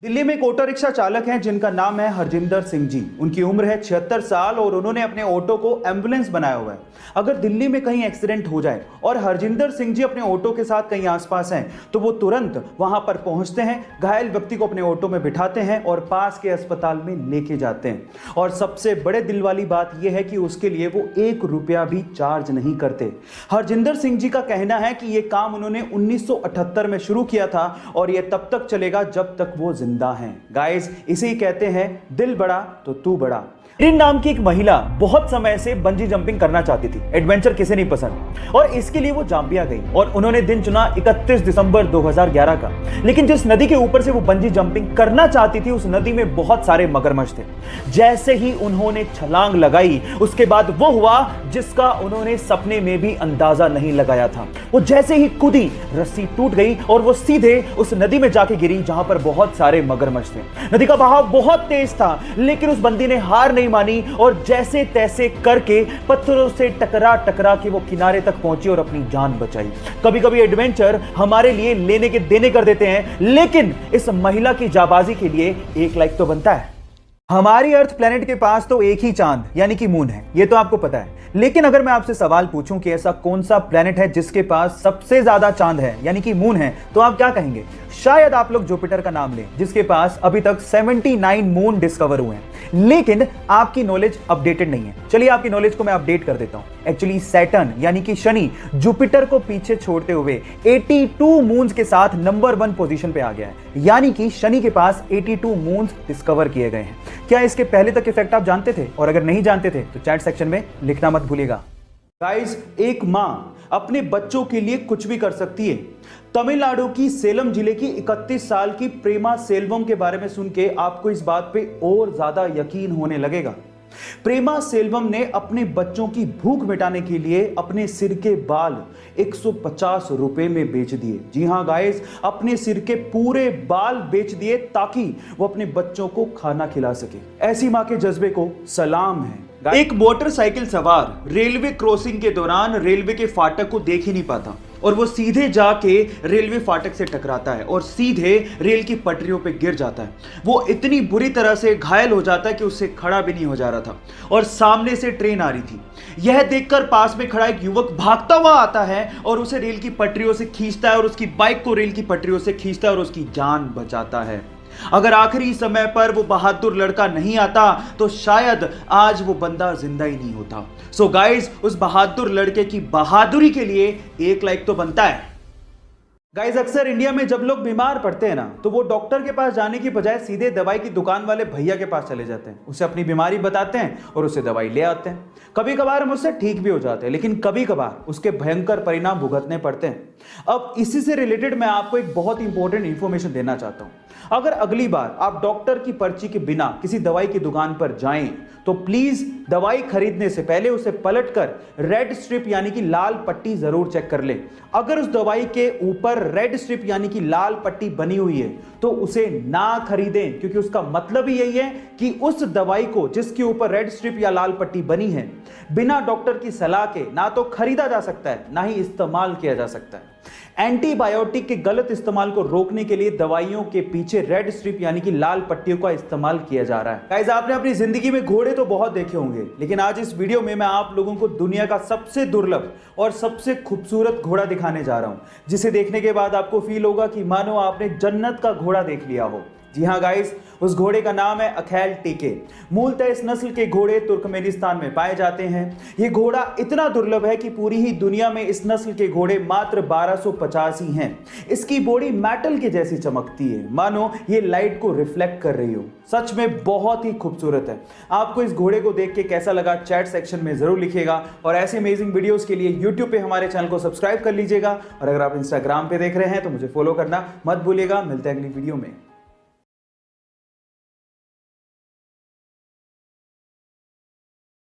दिल्ली में एक auto rickshaw चालक हैं जिनका नाम है हरजिंदर सिंह जी। उनकी उम्र है 76 साल और उन्होंने अपने ऑटो को एम्बुलेंस बनाया हुआ है। अगर दिल्ली में कहीं एक्सीडेंट हो जाए और हरजिंदर सिंह जी अपने ऑटो के साथ कहीं आसपास हैं तो वो तुरंत वहां पर पहुंचते हैं, घायल व्यक्ति को अपने ऑटो में बिठाते हैं और पास के अस्पताल में लेके जाते हैं। और सबसे बड़े दिल वाली बात यह है कि उसके लिए वो 1 रुपया भी चार्ज नहीं करते। हरजिंदर सिंह जी का कहना है कि यह काम उन्होंने 1978 में शुरू किया था और यह तब तक चलेगा जब तक वो जिंदा हैं। गाइस, इसे ही कहते हैं दिल बड़ा तो तू बड़ा। रिन नाम की एक महिला बहुत समय से बंजी जंपिंग करना चाहती थी। एडवेंचर किसे नहीं पसंद, और इसके लिए वो जाम्बिया गई और उन्होंने दिन चुना 31 दिसंबर 2011 का। लेकिन जिस नदी के ऊपर से वो बंजी जंपिंग करना चाहती थी उस नदी में बहुत सारे मगरमच्छ थे। जैसे ही उन्होंने छलांग लगाई उसके बाद वो हुआ जिसका उन्होंने सपने में भी अंदाजा नहीं लगाया था। वो जैसे ही कूदी, रस्सी टूट गई और वो सीधे उस नदी में जाके गिरी जहां पर बहुत सारे मगरमच्छ थे। नदी का बहाव बहुत तेज था लेकिन उस बंदी ने हार नहीं मानी और जैसे तैसे करके पत्थरों से टकरा के वो किनारे तक पहुंची और अपनी जान बचाई। कभी कभी एडवेंचर हमारे लिए लेने के देने कर देते हैं, लेकिन इस महिला की जाबाजी के लिए 1 लाइक तो बनता है। हमारी अर्थ प्लेनेट के पास तो एक ही चांद यानी कि मून है, ये तो आपको पता है। लेकिन अगर मैं आपसे सवाल पूछूं कि ऐसा कौन सा प्लेनेट है जिसके पास सबसे ज्यादा चांद है यानी कि मून है, तो आप क्या कहेंगे? शायद आप लोग जुपिटर का नाम लें जिसके पास अभी तक 79 मून डिस्कवर हुए हैं। लेकिन आपकी नॉलेज अपडेटेड नहीं है। चलिए आपकी नॉलेज को मैं अपडेट कर देता हूं। एक्चुअली सैटर्न यानी कि शनि जुपिटर को पीछे छोड़ते हुए 82 मून्स के साथ नंबर 1 पोजीशन पे आ गया है। यानी कि शनि के पास 82 मून्स डिस्कवर किए गए हैं। क्या इसके पहले तक इफेक्ट आप जानते थे? और अगर नहीं जानते थे तो चैट सेक्शन में लिखना मत भूलिएगा। गाइस, एक मां अपने बच्चों के लिए कुछ भी कर सकती है। तमिलनाडु की सेलम जिले की 31 साल की प्रेमा सेल्वम के बारे में सुन के आपको इस बात पे और ज्यादा यकीन होने लगेगा। प्रेमा सेल्वम ने अपने बच्चों की भूख मिटाने के लिए अपने सिर के बाल 150 रुपए में बेच दिए। जी हां गाइस, अपने सिर के पूरे बाल बेच दिए ताकि वो अपने बच्चों को खाना खिला सके। ऐसी मां के जज्बे को सलाम है। एक मोटरसाइकिल सवार रेलवे क्रॉसिंग के दौरान रेलवे के फाटक को देख ही नहीं पाता और वो सीधे जाके रेलवे फाटक से टकराता है और सीधे रेल की पटरियों पे गिर जाता है। वो इतनी बुरी तरह से घायल हो जाता है कि उससे खड़ा भी नहीं हो जा रहा था और सामने से ट्रेन आ रही थी। यह देखकर पास में खड़ा एक युवक भागता हुआ आता है और उसे रेल की पटरियों से खींचता है और उसकी बाइक को रेल की पटरियों से खींचता है और उसकी जान बचाता है। अगर आखिरी समय पर वो बहादुर लड़का नहीं आता तो शायद आज वो बंदा जिंदा ही नहीं होता। सो गाइस, उस बहादुर लड़के की बहादुरी के लिए 1 लाइक तो बनता है। गाइस, अक्सर इंडिया में जब लोग बीमार पड़ते हैं ना तो वो डॉक्टर के पास जाने की बजाय सीधे दवाई की दुकान वाले भैया के पास चले जाते हैं। उसे अपनी बीमारी बताते हैं और उसे दवाई ले आते हैं। कभी कभार हम उससे ठीक भी हो जाते हैं, लेकिन कभी कभार उसके भयंकर परिणाम भुगतने पड़ते हैं। अब इसी से रिलेटेड मैं आपको एक बहुत इंपॉर्टेंट इंफॉर्मेशन देना चाहता हूं। अगर अगली बार आप डॉक्टर की पर्ची के बिना किसी दवाई की दुकान पर जाएं तो प्लीज दवाई खरीदने से पहले उसे पलटकर रेड स्ट्रिप यानी कि लाल पट्टी जरूर चेक कर ले। अगर उस दवाई के ऊपर रेड स्ट्रिप यानी कि लाल पट्टी बनी हुई है तो उसे ना खरीदें, क्योंकि उसका मतलब ही यही है कि उस दवाई को जिसके ऊपर रेड स्ट्रिप या लाल पट्टी बनी है बिना डॉक्टर की सलाह के ना तो खरीदा जा सकता है ना ही इस्तेमाल किया जा सकता है। एंटीबायोटिक के गलत इस्तेमाल को रोकने के लिए दवाइयों के पीछे रेड स्ट्रिप यानी कि लाल पट्टियों का इस्तेमाल किया जा रहा है। गाइस, आपने अपनी जिंदगी में घोड़े तो बहुत देखे होंगे, लेकिन आज इस वीडियो में मैं आप लोगों को दुनिया का सबसे दुर्लभ और सबसे खूबसूरत घोड़ा दिखाने जा रहा हूं, जिसे देखने के बाद आपको फील होगा कि मानो आपने जन्नत का घोड़ा देख लिया हो। जी हां गाइस, उस घोड़े का नाम है अखैल टीके। मूलतः इस नस्ल के घोड़े तुर्कमेनिस्तान में पाए जाते हैं। यह घोड़ा इतना दुर्लभ है कि पूरी ही दुनिया में इस नस्ल के घोड़े मात्र 1250 ही हैं। इसकी बॉडी मेटल के जैसी चमकती है, मानो ये लाइट को रिफ्लेक्ट कर रही हो। सच में बहुत ही खूबसूरत है। आपको इस घोड़े को देख के कैसा लगा चैट सेक्शन में जरूर लिखिएगा और ऐसे अमेजिंग वीडियोस के लिए यूट्यूब पे हमारे चैनल को सब्सक्राइब कर लीजिएगा और अगर आप इंस्टाग्राम पे देख रहे हैं तो मुझे फॉलो करना मत भूलिएगा। मिलते हैं अगली वीडियो में।